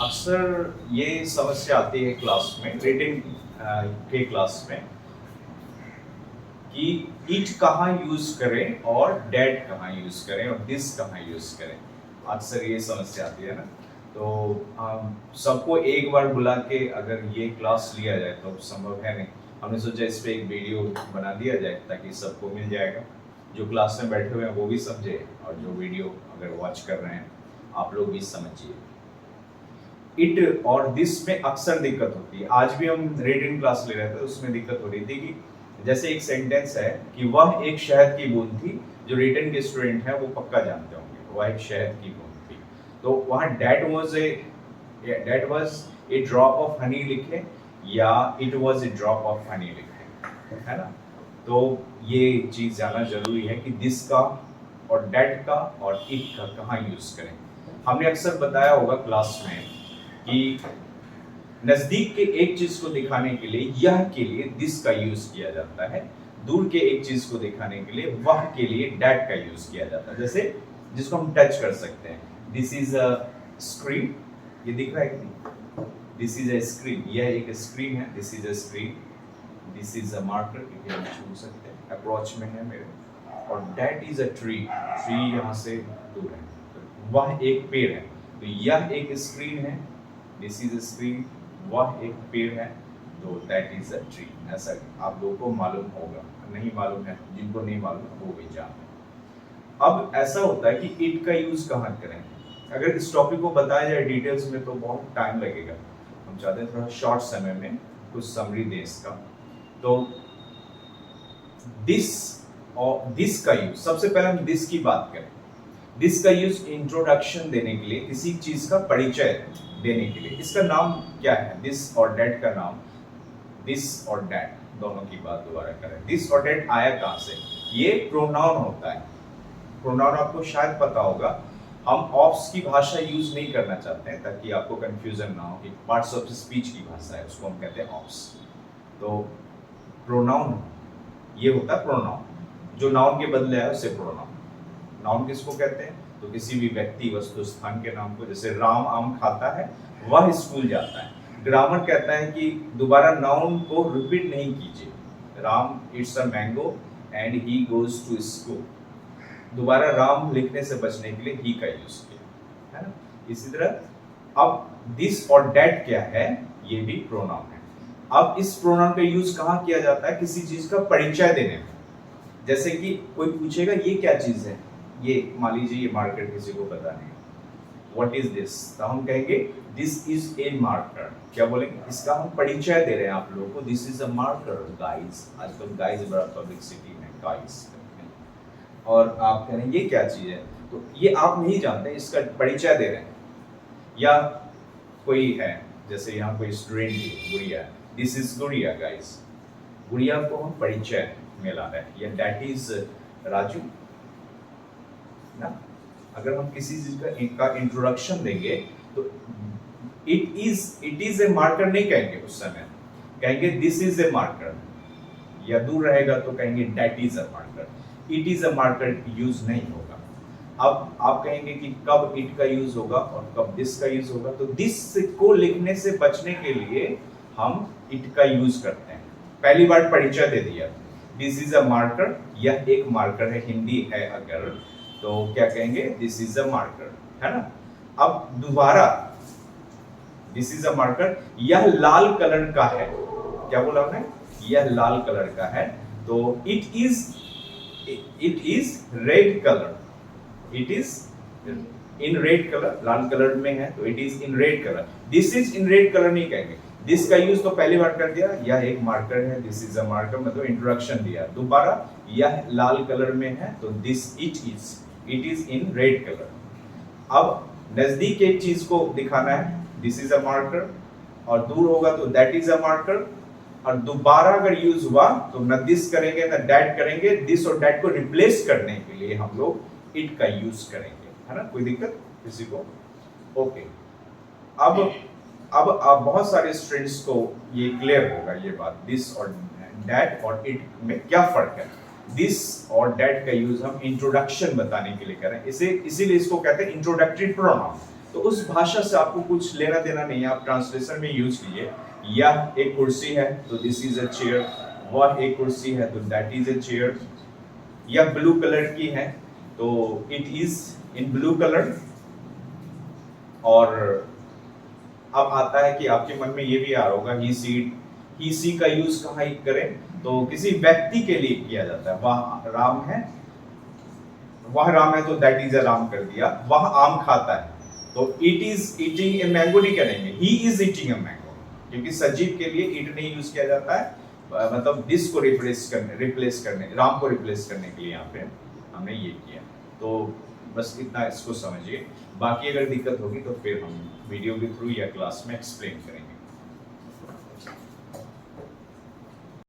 अक्सर ये समस्या आती है क्लास में, रीडिंग के क्लास में, कि इट कहाँ यूज करें और डेट कहाँ यूज करें और दिस कहाँ यूज करें। अक्सर ये समस्या आती है ना। तो सबको एक बार बुला के अगर ये क्लास लिया जाए तो संभव है नहीं। हमने सोचा इस पे एक वीडियो बना दिया जाए ताकि सबको मिल जाएगा, जो क्लास में बैठे हुए हैं वो भी समझे और जो वीडियो अगर वॉच कर रहे हैं आप लोग भी समझिए। इट और दिस में अक्सर दिक्कत होती है। आज भी हम रीडिंग क्लास ले रहे थे, उसमें दिक्कत हो रही थी कि जैसे एक सेंटेंस है कि वह एक शहद की बूंद थी। जो रिटर्न के स्टूडेंट हैं वो पक्का जानते होंगे, वह एक शहद की बूंद थी। तो वहाँ that was a drop of honey लिखे या it was a drop of honey लिखे, है ना। तो ये चीज जानना जरूरी है कि दिस का और डेट का और इट का कहाँ यूज करें। हमने अक्सर बताया होगा क्लास में कि नजदीक के एक चीज को दिखाने के लिए यह के लिए दिस का यूज किया जाता है, दूर के एक चीज को दिखाने के लिए वह के लिए डेट का यूज किया जाता है। जैसे जिसको हम टच कर सकते हैं, दिस इज अ स्क्रीन, ये दिख रहा है कि नहीं, दिस इज अ स्क्रीन, यह एक स्क्रीन है, this is a screen, this is a marker, ये हम छू सकते हैं, अप्रोच में है मेरे। और that is a tree, tree यहाँ से दूर है, तो वह एक पेड़ है। तो यह एक स्क्रीन है, दिस इज अ स्क्रीन, वह एक पेड़ है, तो दैट इज अ ट्री। ऐसा आप लोगों को मालूम होगा, नहीं मालूम है जिनको नहीं मालूम वो भी जान। अब ऐसा होता है कि इट का यूज कहाँ करें। अगर इस टॉपिक को बताया जाए डिटेल्स में तो बहुत टाइम लगेगा। हम चाहते हैं थोड़ा शॉर्ट समय में कुछ समरी दें इसका। तो दिस और दिस का यूज, सबसे पहले हम दिस की बात करें। दिस का यूज इंट्रोडक्शन देने के लिए, किसी चीज का परिचय देने के लिए। इसका नाम क्या है? दिस और डेट का नाम, दिस और डेट दोनों की बात दोबारा करें। दिस और डेट आया कहां से? ये प्रोनाउन होता है। प्रोनाउन आपको शायद पता होगा। हम ऑफ्स की भाषा यूज नहीं करना चाहते हैं ताकि आपको कंफ्यूजन ना हो कि पार्ट्स ऑफ स्पीच की भाषा है, उसको हम कहते हैं ऑफ्स। तो प्रोनाउन ये होता है प्रोनाउन, जो नाउन के बदले है उसे प्रोनाउन। नाउन किसको कहते हैं? तो किसी भी व्यक्ति, वस्तु, स्थान के नाम को। जैसे राम आम खाता है, वह स्कूल जाता है। ग्रामर कहता है कि दोबारा नाउन को रिपीट नहीं कीजिए। Ram it's a mango and he goes to school. दोबारा राम लिखने से बचने के लिए ही का यूज किया, है ना। इसी तरह अब दिस और डेट क्या है? ये भी प्रोनाउन है। अब इस प्रोनाउन का यूज कहाँ किया जाता है? किसी चीज का परिचय देने में। जैसे कि कोई पूछेगा ये क्या चीज है, ये मान लीजिए ये मार्कर किसी को पता नहीं, व्हाट इज दिस, तो हम कहेंगे दिस इज ए मार्कर। क्या बोलेंगे? इसका हम परिचय दे रहे हैं आप लोगों को, this is a marker guys. आजकल गाइस बड़ा पब्लिसिटी में गाइस, और आप कह रहे हैं ये क्या चीज है, तो ये आप नहीं जानते, इसका परिचय दे रहे हैं। या कोई है, जैसे यहाँ कोई स्टूडेंट है, गुड़िया, दिस इज गुड़िया गाइस। गुड़िया को हम परिचय में ला रहे हैं। या दैट इज राजू ना। अगर हम किसी चीज का इंट्रोडक्शन देंगे तो इट इज ए मार्कर नहीं कहेंगे, उस समय कहेंगे दिस इज ए मार्कर। या दूर रहेगा तो कहेंगे that is a marker. It is a marker use नहीं होगा। अब आप कहेंगे कि कब इट का यूज होगा और कब दिस का यूज होगा। तो दिस को लिखने से बचने के लिए हम इट का यूज करते हैं। पहली बार परिचय दे दिया, दिस इज अ मार्कर, यह एक मार्कर है, हिंदी है अगर तो क्या कहेंगे? दिस इज अ मार्कर, है ना। अब दोबारा दिस इज अ मार्कर, यह लाल कलर का है। क्या बोला हमने? यह लाल कलर का है, तो it is red colour. It is in red colour, Lal colour में है तो it is in red colour. This is in red colour नहीं कहेंगे। दिस का यूज तो पहली बार कर दिया, यह एक मार्कर है, दिस इज अ मार्कर, मतलब इंट्रोडक्शन दिया। दोबारा यह लाल कलर में है तो this it is in red colour. अब नजदीक एक चीज को दिखाना है, दिस इज अ मार्कर, और दूर होगा तो दैट इज अ मार्कर। और दोबारा अगर यूज हुआ तो न दिस करेंगे न दैट करेंगे, दिस और दैट को रिप्लेस करने के लिए हम लोग इट का यूज करेंगे, है ना। कोई दिक्कत किसी को? ओके। अब बहुत सारे स्टूडेंट्स को ये क्लियर होगा ये बात, दिस और दैट और इट में क्या फर्क है। दिस और दैट का यूज हम इंट्रोडक्शन बताने के लिए करें, इसे इसीलिए इसको कहते हैं इंट्रोडक्टरी प्रोनाउन। तो उस भाषा से आपको कुछ लेना देना नहीं है, आप ट्रांसलेशन में यूज कीजिए। यह एक कुर्सी है तो दिस इज अ चेयर, वह एक कुर्सी है तो दैट इज अ चेयर। यह ब्लू कलर की है तो it is in blue colour. और अब आता है कि आपके मन में ये भी आ रहा होगा ही सी का यूज कहाँ करें, तो किसी व्यक्ति के लिए किया जाता है। वह राम है, वह राम है तो दैट इज अ राम कर दिया। वह आम खाता है तो it is eating a mango नहीं करेंगे, he is eating a mango, क्योंकि सजीव के लिए इट नहीं यूज किया जाता है। मतलब दिस को रिप्लेस करने राम को रिप्लेस करने के लिए यहाँ पे हमने ये किया। तो बस इतना इसको समझिए, बाकी अगर दिक्कत होगी तो फिर हम वीडियो के थ्रू या क्लास में एक्सप्लेन करेंगे।